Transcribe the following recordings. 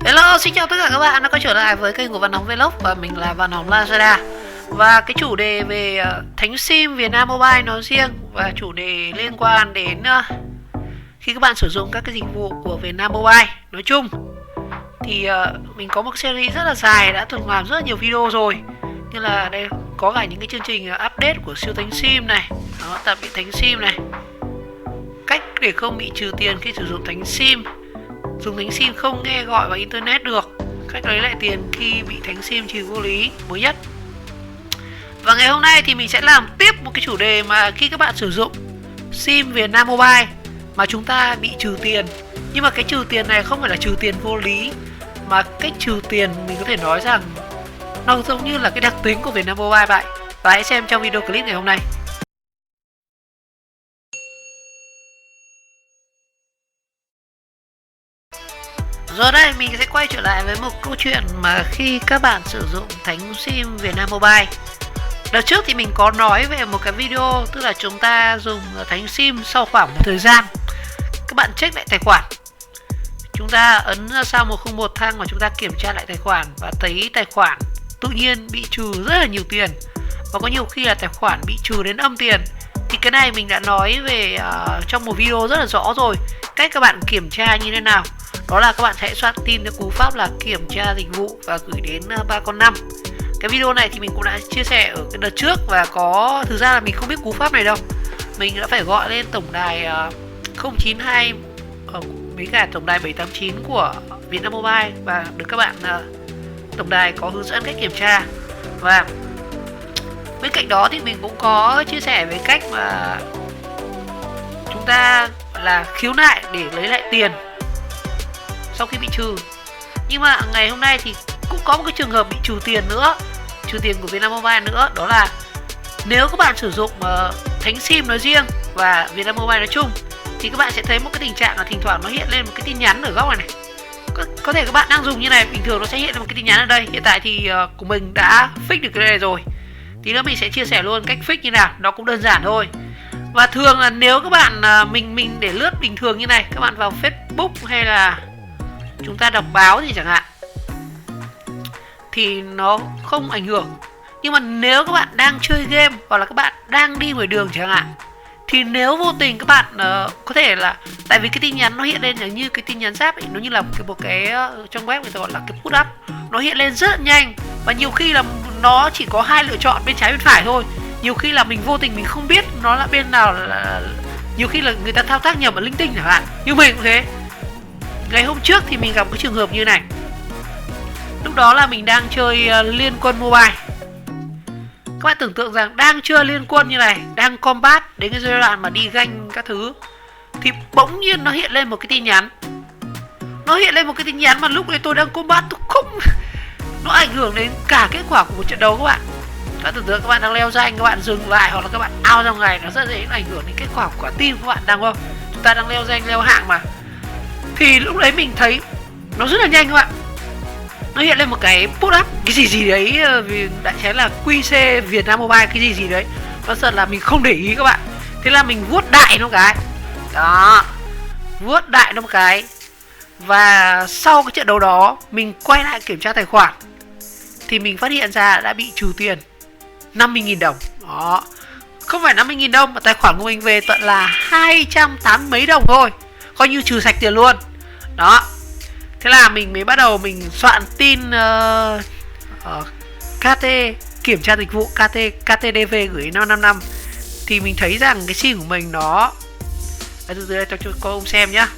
Hello, xin chào tất cả các bạn đã quay trở lại với kênh của Văn Hóng Vlog và mình là Văn Hóng Lazada. Và cái chủ đề về thánh sim Việt Nam Mobile nói riêng và chủ đề liên quan đến khi các bạn sử dụng các cái dịch vụ của Việt Nam Mobile nói chung thì mình có một series rất là dài, đã từng làm rất là nhiều video rồi. Như là đây có cả những cái chương trình update của siêu thánh sim này, đó, tạm biệt thánh sim này, cách để không bị trừ tiền khi sử dụng thánh sim, dùng thánh sim không nghe gọi vào internet được, cách lấy lại tiền khi bị thánh sim trừ vô lý mới nhất. Và ngày hôm nay thì mình sẽ làm tiếp một cái chủ đề mà khi các bạn sử dụng sim Việt Nam Mobile mà chúng ta bị trừ tiền. Nhưng mà cái trừ tiền này không phải là trừ tiền vô lý, mà cách trừ tiền mình có thể nói rằng nó giống như là cái đặc tính của Việt Nam Mobile vậy. Và hãy xem trong video clip ngày hôm nay. Rồi đây, mình sẽ quay trở lại với một câu chuyện mà khi các bạn sử dụng thánh sim Việt Nam Mobile. Đợt trước thì mình có nói về một cái video, tức là chúng ta dùng thánh sim sau khoảng một thời gian, các bạn check lại tài khoản, chúng ta ấn sao 101 thang và chúng ta kiểm tra lại tài khoản và thấy tài khoản tự nhiên bị trừ rất là nhiều tiền, và có nhiều khi là tài khoản bị trừ đến âm tiền. Thì cái này mình đã nói về trong một video rất là rõ rồi, cách các bạn kiểm tra như thế nào. Đó là các bạn hãy soạn tin theo cú pháp là kiểm tra dịch vụ và gửi đến 3 con 5. Cái video này thì mình cũng đã chia sẻ ở cái đợt trước, và thực ra là mình không biết cú pháp này đâu. Mình đã phải gọi lên tổng đài 092 với cả tổng đài 789 của Vietnam Mobile và được các bạn tổng đài có hướng dẫn cách kiểm tra. Và bên cạnh đó thì mình cũng có chia sẻ về cách mà chúng ta là khiếu nại để lấy lại tiền sau khi bị trừ. Nhưng mà ngày hôm nay thì cũng có một cái trường hợp bị trừ tiền nữa, trừ tiền của Vietnam Mobile nữa. Đó là nếu các bạn sử dụng thánh sim nói riêng và Vietnam Mobile nói chung thì các bạn sẽ thấy một cái tình trạng là thỉnh thoảng nó hiện lên một cái tin nhắn ở góc này này. Có thể các bạn đang dùng như này, bình thường nó sẽ hiện lên một cái tin nhắn ở đây. Hiện tại thì của mình đã fix được cái này rồi. Tí nữa mình sẽ chia sẻ luôn cách fix như nào, nó cũng đơn giản thôi. Và thường là nếu các bạn mình để lướt bình thường như này, các bạn vào Facebook hay là chúng ta đọc báo gì chẳng hạn thì nó không ảnh hưởng. Nhưng mà nếu các bạn đang chơi game hoặc là các bạn đang đi ngoài đường chẳng hạn, thì nếu vô tình các bạn có thể là tại vì cái tin nhắn nó hiện lên là như cái tin nhắn rác ấy, nó như là một cái trong web người ta gọi là cái put up, nó hiện lên rất nhanh và nhiều khi là nó chỉ có hai lựa chọn bên trái bên phải thôi. Nhiều khi là mình vô tình mình không biết nó là bên nào, là nhiều khi là người ta thao tác nhầm ở linh tinh chẳng hạn. Như mình cũng thế. Ngày hôm trước thì mình gặp cái trường hợp như này. Lúc đó là mình đang chơi Liên Quân Mobile. Các bạn tưởng tượng rằng đang chơi Liên Quân như này, đang combat đến cái giai đoạn mà đi ganh các thứ, thì bỗng nhiên nó hiện lên một cái tin nhắn. Nó hiện lên một cái tin nhắn mà lúc đấy tôi đang combat, tôi không... Nó ảnh hưởng đến cả kết quả của một trận đấu các bạn. Các bạn tưởng tượng các bạn đang leo rank, các bạn dừng lại hoặc là các bạn out ra ngoài, nó rất dễ ảnh hưởng đến kết quả của quả team của các bạn đang không? Chúng ta đang leo rank, leo hạng mà. Thì lúc đấy mình thấy nó rất là nhanh các bạn. Nó hiện lên một cái put up cái gì đấy, vì đại khái là QC Việt Nam Mobile cái gì đấy. Nó thật là mình không để ý các bạn. Thế là mình vuốt đại nó một cái. Đó, vuốt đại nó một cái. Và sau cái trận đấu đó mình quay lại kiểm tra tài khoản thì mình phát hiện ra đã bị trừ tiền 50.000 đồng. Đó, không phải 50.000 đồng mà tài khoản của mình về tận là 280 mấy đồng thôi, coi như trừ sạch tiền luôn. Đó. Thế là mình mới bắt đầu mình soạn tin KT kiểm tra dịch vụ KTDV gửi 555. Thì mình thấy rằng cái sim của mình nó từ dưới đây cho cô ông xem nhá.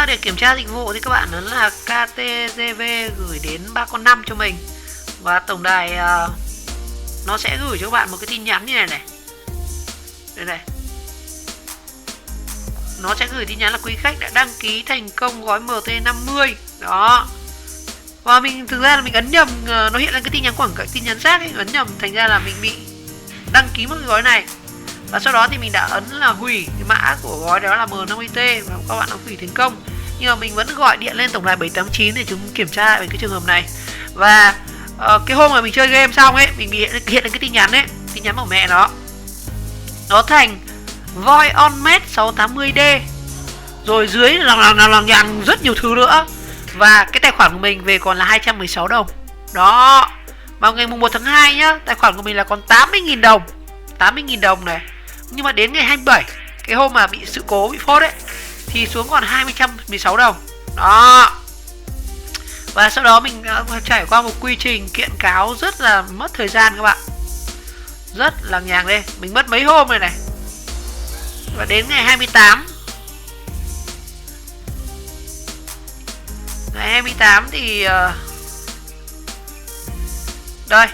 Để kiểm tra dịch vụ thì các bạn ấn là KTDV gửi đến 3 con 5 cho mình. Và tổng đài nó sẽ gửi cho các bạn một cái tin nhắn như này này. Đây này. Nó sẽ gửi tin nhắn là quý khách đã đăng ký thành công gói MT50. Đó. Và mình thực ra là mình ấn nhầm, nó hiện lên cái tin nhắn quảng cáo, tin nhắn rác ấy, ấn nhầm, thành ra là mình bị đăng ký một cái gói này. Và sau đó thì mình đã ấn là hủy cái mã của gói đó là M50T và các bạn đã hủy thành công. Nhưng mà mình vẫn gọi điện lên tổng đài 789 để chúng kiểm tra lại về cái trường hợp này. Và cái hôm mà mình chơi game xong ấy, mình bị hiện lên cái tin nhắn ấy, tin nhắn của mẹ nó thành Voi on Met 680D. Rồi dưới lằng nhằng rất nhiều thứ nữa. Và cái tài khoản của mình về còn là 216 đồng. Đó. Vào ngày mùng 1 tháng 2 nhá, tài khoản của mình là còn 80.000 đồng. 80.000 đồng này. Nhưng mà đến ngày 27, cái hôm mà bị sự cố bị phốt ấy, thì xuống còn 216 đồng. Đó. Và sau đó mình trải qua một quy trình kiện cáo rất là mất thời gian các bạn. Rất là nhàng đây. Mình mất mấy hôm rồi này. Và đến ngày 28, ngày 28 thì đây,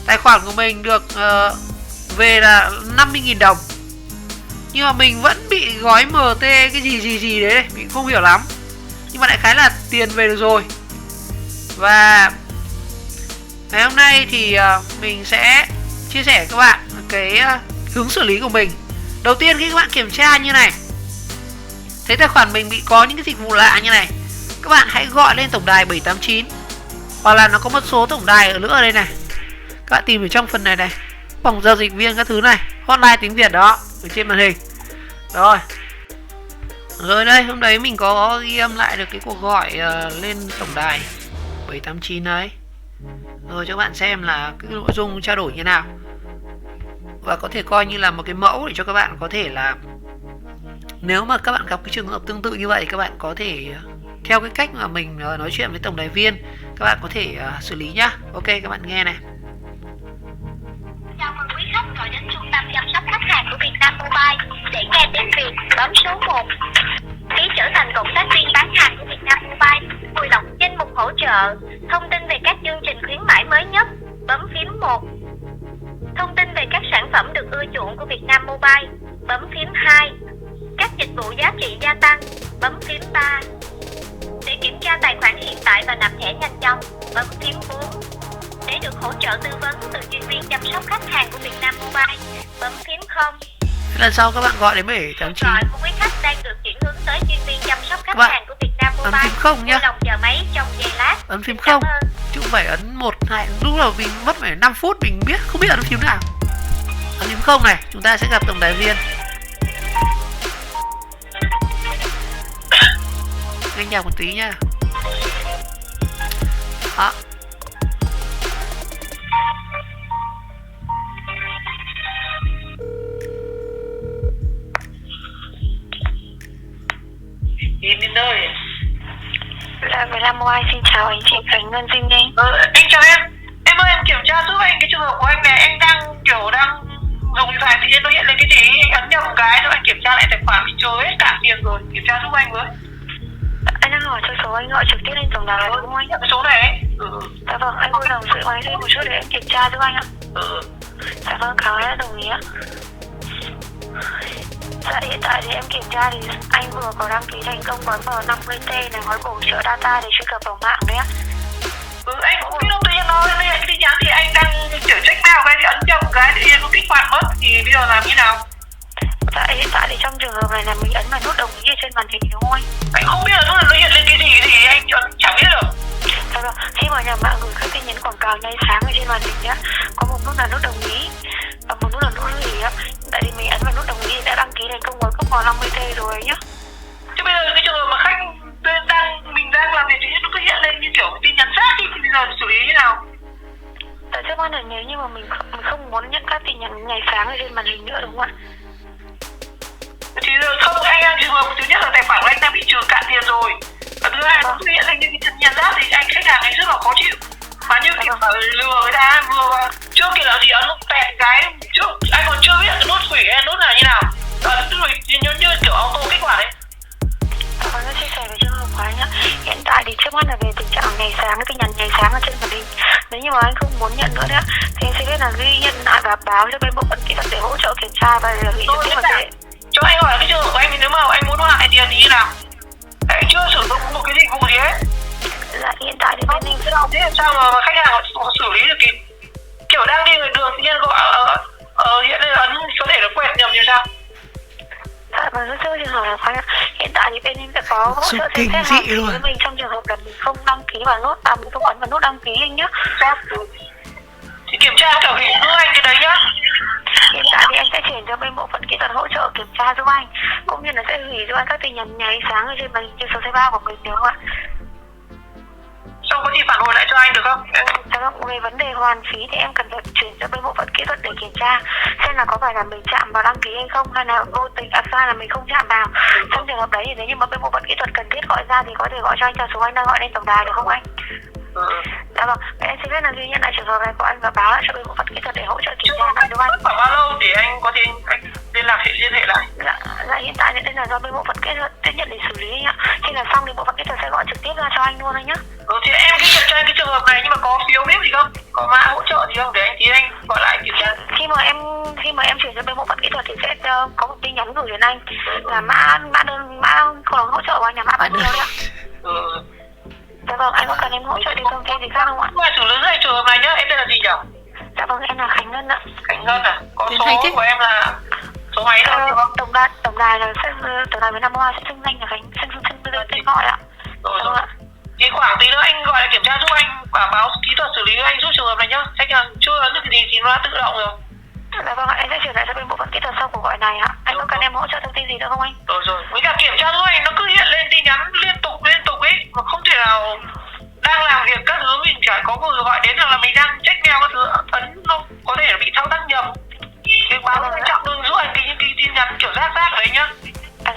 tài khoản của mình được về là 50.000 đồng. Nhưng mà mình vẫn bị gói MT cái gì đấy, mình không hiểu lắm. Nhưng mà đại khái là tiền về được rồi. Và ngày hôm nay thì mình sẽ chia sẻ với các bạn cái hướng xử lý của mình. Đầu tiên khi các bạn kiểm tra như này, thấy tài khoản mình bị có những cái dịch vụ lạ như này, các bạn hãy gọi lên tổng đài 789. Hoặc là nó có một số tổng đài ở nữa ở đây này. Các bạn tìm ở trong phần này này, phòng giao dịch viên các thứ này, hotline tiếng Việt đó, ở trên màn hình. Rồi. Rồi đây, hôm đấy mình có ghi âm lại được cái cuộc gọi lên tổng đài 789 đấy. Rồi cho các bạn xem là cái nội dung trao đổi như nào. Và có thể coi như là một cái mẫu để cho các bạn có thể là, nếu mà các bạn gặp cái trường hợp tương tự như vậy, các bạn có thể theo cái cách mà mình nói chuyện với tổng đài viên, các bạn có thể xử lý nhá. Ok, các bạn nghe này. Chào mừng quý khách gọi đến trung tâm chăm sóc khách hàng của Vietnam Mobile. Để nghe tiếng Việt, bấm số 1. Ký trở thành cộng tác viên bán hàng của Vietnam Mobile, vui lòng danh mục hỗ trợ. Thông tin về các chương trình khuyến mãi mới nhất, bấm phím 1. Thông tin về các sản phẩm được ưa chuộng của Vietnam Mobile, bấm phím 2. Các dịch vụ giá trị gia tăng, bấm phím 3. Để kiểm tra tài khoản hiện tại và nạp thẻ nhanh chóng, bấm phím 4. Để được hỗ trợ tư vấn từ chuyên viên chăm sóc khách hàng của Vietnam Mobile, bấm phím 0. Lần sau các bạn gọi đến 789. Gọi của quý khách đang được chuyển hướng tới chuyên viên chăm sóc khách hàng của Vietnam Mobile. Ấn phím 0 nhá. Đồng chờ máy trong giây lát. Ấn phím 0. Chứ không phải ấn 1, 2. Lúc nào mình mất phải 5 phút mình không biết ấn phím nào. Ấn phím 0 này, chúng ta sẽ gặp tổng đài viên. Nghe nhạc một tí nha. Đó. Đến nơi. Là Vietnam Mobile, xin chào anh chị Khánh Ngân Dinh đây. Anh chào em. Em ơi, em kiểm tra giúp anh cái trường hợp của anh này. Anh đang dùng điện thoại tự nhiên nó hiện lên cái gì, anh ấn nhầm một cái rồi anh kiểm tra lại tài khoản bị trôi hết cả tiền rồi. Kiểm tra giúp anh với. Anh đang hỏi cho số anh gọi trực tiếp lên tổng đài đúng không anh? Cái số này ấy. Dạ vâng, anh vui lòng giữ máy lên một chút để em kiểm tra giúp anh ạ. Dạ vâng, cảm ơn em đồng ý ạ. Dạ, hiện tại thì em kiểm tra thì anh vừa có đăng ký thành công gói M50T này, gói bổ trợ data để truy cập vào mạng đấy ạ. Anh cũng biết đâu, tự nhiên nó đây là cái tin nhắn thì anh đang kiểu check nào cái thì ấn nhầm cái tự nhiên nó kích hoạt mất, thì bây giờ làm như nào? Dạ, hiện tại thì trong trường hợp này là mình ấn vào nút đồng ý ở trên màn hình đúng không anh? Anh không biết là nó hiện lên cái gì thì anh chẳng biết được. Dạ vâng, khi mà nhà mạng gửi các tin nhắn quảng cáo nháy sáng ở trên màn hình nhá, có một nút là nút đồng ý và một nút là nút hủy á. Tại vì mình ấn vào nút đồng ý đã đăng ký thành công gói cước M50T rồi nhá. Chứ bây giờ cái trường hợp mà khách mình đang làm việc thì nó cứ hiện lên như kiểu tin nhắn rác thì bây giờ xử lý như nào? Tại trước mắt là nếu như mà mình không muốn nhận các tin nhắn nháy sáng ở trên màn hình nữa đúng không ạ? Thì không, anh đang trường hợp thứ nhất là tài khoản của anh đang bị trừ cạn tiền rồi, và thứ hai nó hiện lên những tin nhắn rác thì anh khách hàng ấy rất là khó chịu. Và như kiểu lừa người ta vừa chưa kể là gì ấn tẹt cái trước anh còn chưa biết cái nút hủy hay nút là như nào, như kiểu auto kích hoạt ấy. Có nó chia sẻ về trường hợp của anh ạ. Hiện tại thì trước mắt là về tình trạng nháy sáng, cái tin nhắn nháy sáng ở trên màn hình. Nếu như mà anh không muốn nhận nữa đấy thì anh sẽ biết là ghi nhận lại và báo cho bên bộ phận kỹ thuật để hỗ trợ kiểm tra và đề nghị tiếp để cho anh hỏi cái trường hợp của anh thì nếu mà anh muốn hoàn lại tiền thì như nào? Anh chưa sử dụng một cái dịch vụ gì hết. Dạ, hiện tại thì bên mình thế làm sao mà khách hàng họ xử lý được kịp? Kiểu đang đi ngoài đường tự nhiên gọi hiện lên ấn có thể nó quẹt nhầm như sao? Dạ, và rất trường hợp là khoan ạ. Hiện tại thì bên em sẽ có hỗ trợ thêm khách hàng với mình trong trường hợp là mình không đăng ký vào nút, mình không ấn vào nút đăng ký anh nhé. Thì kiểm tra kiểu gì giúp anh cái đấy nhá. Hiện tại thì anh sẽ chuyển cho bên bộ phận kỹ thuật hỗ trợ kiểm tra giúp anh, cũng như là sẽ hủy cho anh các tin nhắn nháy sáng ở trên màn hình trên số thuê bao của mình, đúng không ạ? về vấn đề hoàn phí thì em cần phải chuyển cho bên bộ phận kỹ thuật để kiểm tra xem là có phải là mình chạm vào đăng ký hay không, hay là vô tình sai là mình không chạm vào. Trong trường hợp đấy thì nếu như mà bên bộ phận kỹ thuật cần thiết gọi ra thì có thể gọi cho anh theo số anh đang gọi lên tổng đài được không anh? Dạ vâng, em xin phép là ghi nhận lại trường hợp này của anh và báo lại cho bên bộ phận kỹ thuật để hỗ trợ kiểm tra lại đúng không anh? Khoảng bao lâu để anh có thể anh liên hệ lại? Dạ hiện tại đây là do bên bộ phận kỹ thuật tiếp nhận để xử lý anh ạ. Khi là xong thì bộ phận kỹ thuật sẽ gọi trực tiếp ra cho anh luôn anh nhá. Thì em ghi nhận cho anh cái trường hợp này, nhưng mà có phiếu biết gì không? Có mã hỗ trợ gì không để anh gọi lại kiểm tra? Khi mà em chuyển cho bên bộ phận kỹ thuật thì sẽ có một tin nhắn gửi đến anh là mã không hỗ trợ của anh là mã bản đơn ạ. Dạ vâng, anh có cần em hỗ trợ thêm thông tin gì khác không ạ? Mà xử lý lại trường hợp này nhá, em tên là gì nhỉ? Dạ vâng, em là Khánh Ngân ạ. Khánh Ngân à? Có số của em là số máy đâu không? Tổng đài là tổng đài Việt Nam Mobile sẽ xưng danh là Khánh, xưng tên gọi ạ. Rồi. Thì khoảng tí nữa anh gọi lại kiểm tra giúp anh và báo kỹ thuật xử lý anh giúp trường hợp này nhá. Chắc là chưa ấn được cái gì thì nó đã tự động rồi. Dạ vâng, em sẽ chuyển lại cho bên bộ phận kỹ thuật sau cuộc gọi này ạ. Anh có cần em hỗ trợ thông tin gì nữa không anh? Rồi. Với cả kiểm tra giúp anh, nó cứ hiện lên tin nhắn liên tục ấy, mà không thể nào đang làm việc các thứ mình chả có người gọi đến, hoặc là mình đang check mail các thứ ấn nó có thể là bị thao tác nhầm. Thì báo quan trọng đừng giúp anh cái tin nhắn kiểu rác đấy nhá.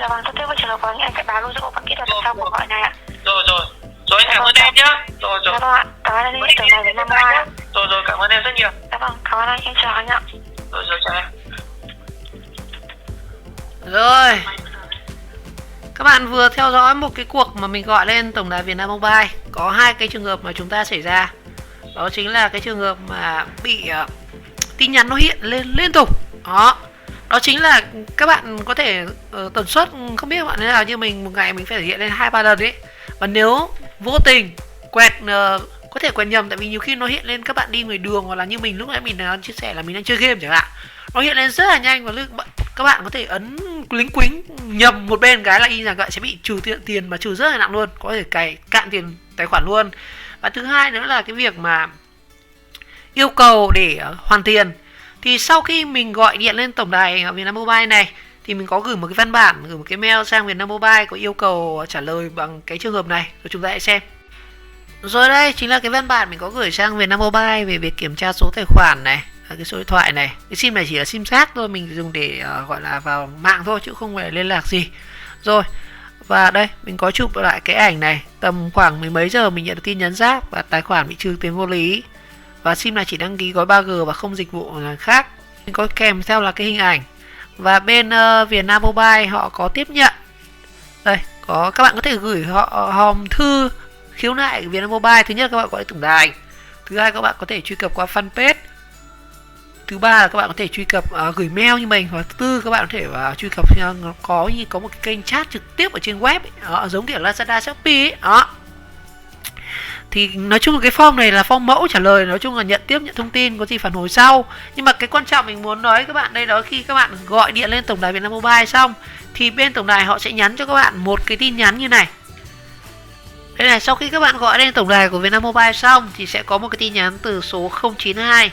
Dạ vâng, tiếp với trường hợp của anh sẽ báo luôn cho bộ phận kỹ thuật sau cuộc gọi này ạ. Rồi anh cảm ơn em nhá. Rồi. Dạ vâng ạ, cảm ơn anh đi tổng đài Việt Nam Mobile ạ. Rồi, cảm ơn em rất nhiều. Dạ vâng, cảm ơn anh, em chào anh ạ. Rồi, chào em. Rồi, các bạn vừa theo dõi một cái cuộc mà mình gọi lên tổng đài Việt Nam Mobile. Có hai cái trường hợp mà chúng ta xảy ra. Đó chính là cái trường hợp mà bị tin nhắn nó hiện lên liên tục. Đó chính là các bạn có thể tần suất không biết các bạn thế nào, nhưng mình một ngày mình phải hiện lên 2-3 lần đấy. Và nếu vô tình có thể quẹt nhầm, tại vì nhiều khi nó hiện lên các bạn đi ngoài đường, hoặc là như mình lúc nãy mình đã chia sẻ là mình đang chơi game chẳng hạn, nó hiện lên rất là nhanh và các bạn có thể ấn lính quính nhầm một bên cái là y rằng sẽ bị trừ tiền, mà trừ rất là nặng luôn, có thể cạn tiền tài khoản luôn. Và thứ hai nữa là cái việc mà yêu cầu để hoàn tiền, thì sau khi mình gọi điện lên tổng đài Việt Nam Mobile này thì mình có gửi một cái văn bản, gửi một cái mail sang Việt Nam Mobile có yêu cầu trả lời bằng cái trường hợp này, rồi chúng ta hãy xem. Rồi đây chính là cái văn bản mình có gửi sang Việt Nam Mobile về việc kiểm tra số tài khoản này, cái số điện thoại này. Cái sim này chỉ là sim rác thôi, mình dùng để gọi là vào mạng thôi chứ không phải liên lạc gì. Rồi, và đây mình có chụp lại cái ảnh này, tầm khoảng 10 mấy giờ mình nhận được tin nhắn rác và tài khoản bị trừ tiền vô lý. Và sim này chỉ đăng ký gói 3G và không dịch vụ khác. Mình có kèm theo là cái hình ảnh. Và bên Việt Nam Mobile họ có tiếp nhận. Đây, các bạn có thể gửi họ hòm thư khiếu nại Việt Nam Mobile. Thứ nhất là các bạn gọi tổng đài. Thứ hai các bạn có thể truy cập qua fanpage. Thứ ba là các bạn có thể truy cập gửi mail như mình. Và thứ tư các bạn có thể truy cập có một cái kênh chat trực tiếp ở trên web ấy, giống kiểu Lazada, Shopee ấy. Đó. Thì nói chung là cái form này là form mẫu trả lời, nói chung là nhận thông tin, có gì phản hồi sau. Nhưng mà cái quan trọng mình muốn nói với các bạn đây đó, khi các bạn gọi điện lên tổng đài Việt Nam Mobile xong thì bên tổng đài họ sẽ nhắn cho các bạn một cái tin nhắn như này. Đây này, sau khi các bạn gọi lên tổng đài của Việt Nam Mobile xong thì sẽ có một cái tin nhắn từ số 092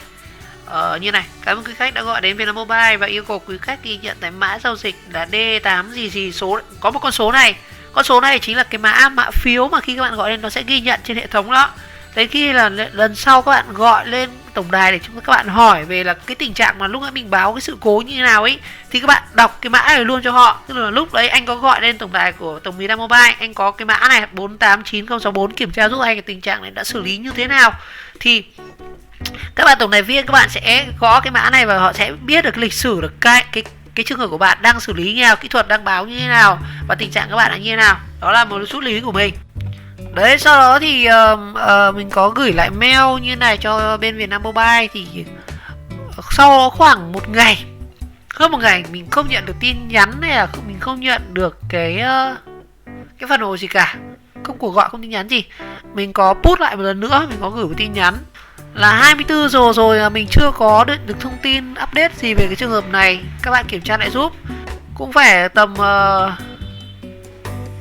như này: cảm ơn quý khách đã gọi đến Việt Nam Mobile và yêu cầu quý khách ghi nhận tại mã giao dịch là D8 gì số. Có một con số này. Con số này chính là cái mã phiếu mà khi các bạn gọi lên nó sẽ ghi nhận trên hệ thống đó. Đến khi là lần sau các bạn gọi lên tổng đài để các bạn hỏi về là cái tình trạng mà lúc nãy mình báo cái sự cố như thế nào ấy, thì các bạn đọc cái mã này luôn cho họ. Tức là lúc đấy anh có gọi lên tổng đài của tổng Việt Nam Mobile, anh có cái mã này 489064 kiểm tra giúp anh cái tình trạng này đã xử lý như thế nào, thì các bạn tổng đài viên các bạn sẽ gõ cái mã này và họ sẽ biết được lịch sử được cái trường hợp của bạn đang xử lý như nào, kỹ thuật đang báo như thế nào và tình trạng các bạn là như thế nào. Đó là một chút lưu ý của mình. Đấy, sau đó thì mình có gửi lại mail như này cho bên Việt Nam Mobile. Thì sau khoảng hơn một ngày mình không nhận được tin nhắn hay là mình không nhận được cái phản hồi gì cả, không cuộc gọi, không tin nhắn gì. Mình có post lại một lần nữa, mình có gửi một tin nhắn là 24 giờ rồi mình chưa có được thông tin update gì về cái trường hợp này, các bạn kiểm tra lại giúp. Cũng phải tầm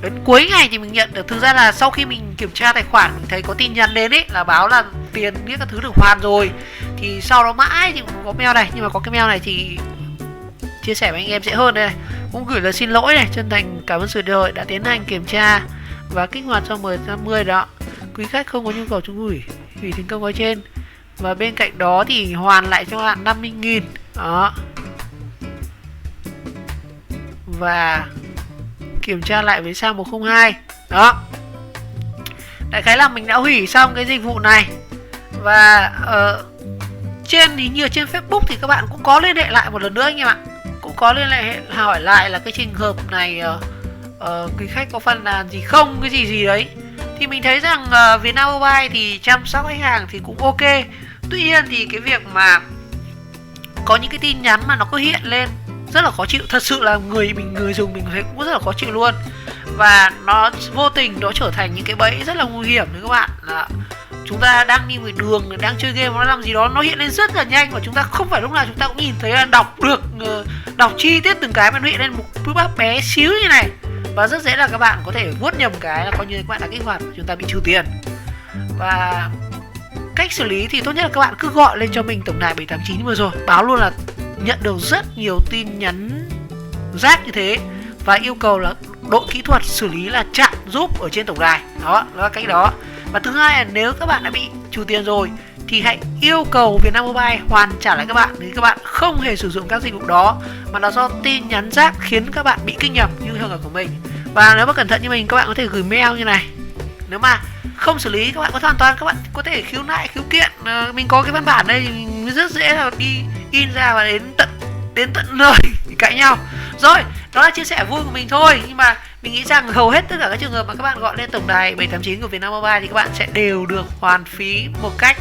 đến cuối ngày thì mình nhận được. Thực ra là sau khi mình kiểm tra tài khoản mình thấy có tin nhắn đến ấy là báo là tiền biết các thứ được hoàn rồi, thì sau đó mãi thì cũng có mail này, nhưng mà có cái mail này thì chia sẻ với anh em dễ hơn. Đây này, cũng gửi lời xin lỗi này, chân thành cảm ơn sự đợi đã tiến hành kiểm tra và kích hoạt cho 10/50 đó. Quý khách không có nhu cầu chung hủy thành công ở trên. Và bên cạnh đó thì hoàn lại cho bạn 50.000. Đó. Và kiểm tra lại với Sang 102. Đó. Đại khái là mình đã hủy xong cái dịch vụ này. Và trên hình như trên Facebook thì các bạn cũng có liên hệ lại một lần nữa anh em ạ. Cũng có liên hệ hỏi lại là cái trường hợp này quý khách có phàn nàn gì không, cái gì đấy. Thì mình thấy rằng Vietnam Mobile thì chăm sóc khách hàng thì cũng ok. Tuy nhiên thì cái việc mà có những cái tin nhắn mà nó cứ hiện lên rất là khó chịu. Thật sự là người dùng mình thấy cũng rất là khó chịu luôn. Và nó vô tình nó trở thành những cái bẫy rất là nguy hiểm đấy các bạn. Là chúng ta đang đi ngoài đường, đang chơi game, nó làm gì đó, nó hiện lên rất là nhanh. Và chúng ta không phải lúc nào chúng ta cũng nhìn thấy là đọc chi tiết từng cái mà nó hiện lên một bức bắp bé xíu như này. Và rất dễ là các bạn có thể vuốt nhầm cái là coi như các bạn đã kích hoạt, chúng ta bị trừ tiền. Và cách xử lý thì tốt nhất là các bạn cứ gọi lên cho mình tổng đài 789 vừa rồi, báo luôn là nhận được rất nhiều tin nhắn rác như thế và yêu cầu là đội kỹ thuật xử lý là chặn giúp ở trên tổng đài. Đó là cách đó. Và thứ hai là nếu các bạn đã bị trừ tiền rồi thì hãy yêu cầu Vietnam Mobile hoàn trả lại các bạn nếu các bạn không hề sử dụng các dịch vụ đó, mà là do tin nhắn rác khiến các bạn bị kích nhầm như trường hợp của mình. Và nếu mà cẩn thận như mình, các bạn có thể gửi mail như này. Nếu mà không xử lý, các bạn có hoàn toàn các bạn có thể khiếu nại, khiếu kiện. Mình có cái văn bản đây thì mình rất dễ là đi in ra và đến tận nơi thì cãi nhau. Rồi, đó là chia sẻ vui của mình thôi. Nhưng mà mình nghĩ rằng hầu hết tất cả các trường hợp mà các bạn gọi lên tổng đài 789 của Vietnam Mobile thì các bạn sẽ đều được hoàn phí một cách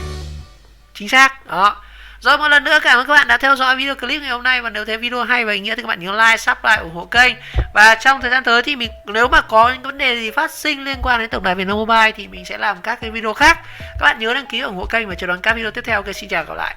chính xác. Đó. Rồi, một lần nữa cảm ơn các bạn đã theo dõi video clip ngày hôm nay. Và nếu thấy video hay và ý nghĩa thì các bạn nhớ like, subscribe, ủng hộ kênh. Và trong thời gian tới thì nếu mà có những vấn đề gì phát sinh liên quan đến tổng đài Vietnam Mobile thì mình sẽ làm các cái video khác. Các bạn nhớ đăng ký ủng hộ kênh và chờ đón các video tiếp theo. Ok, xin chào, gặp lại.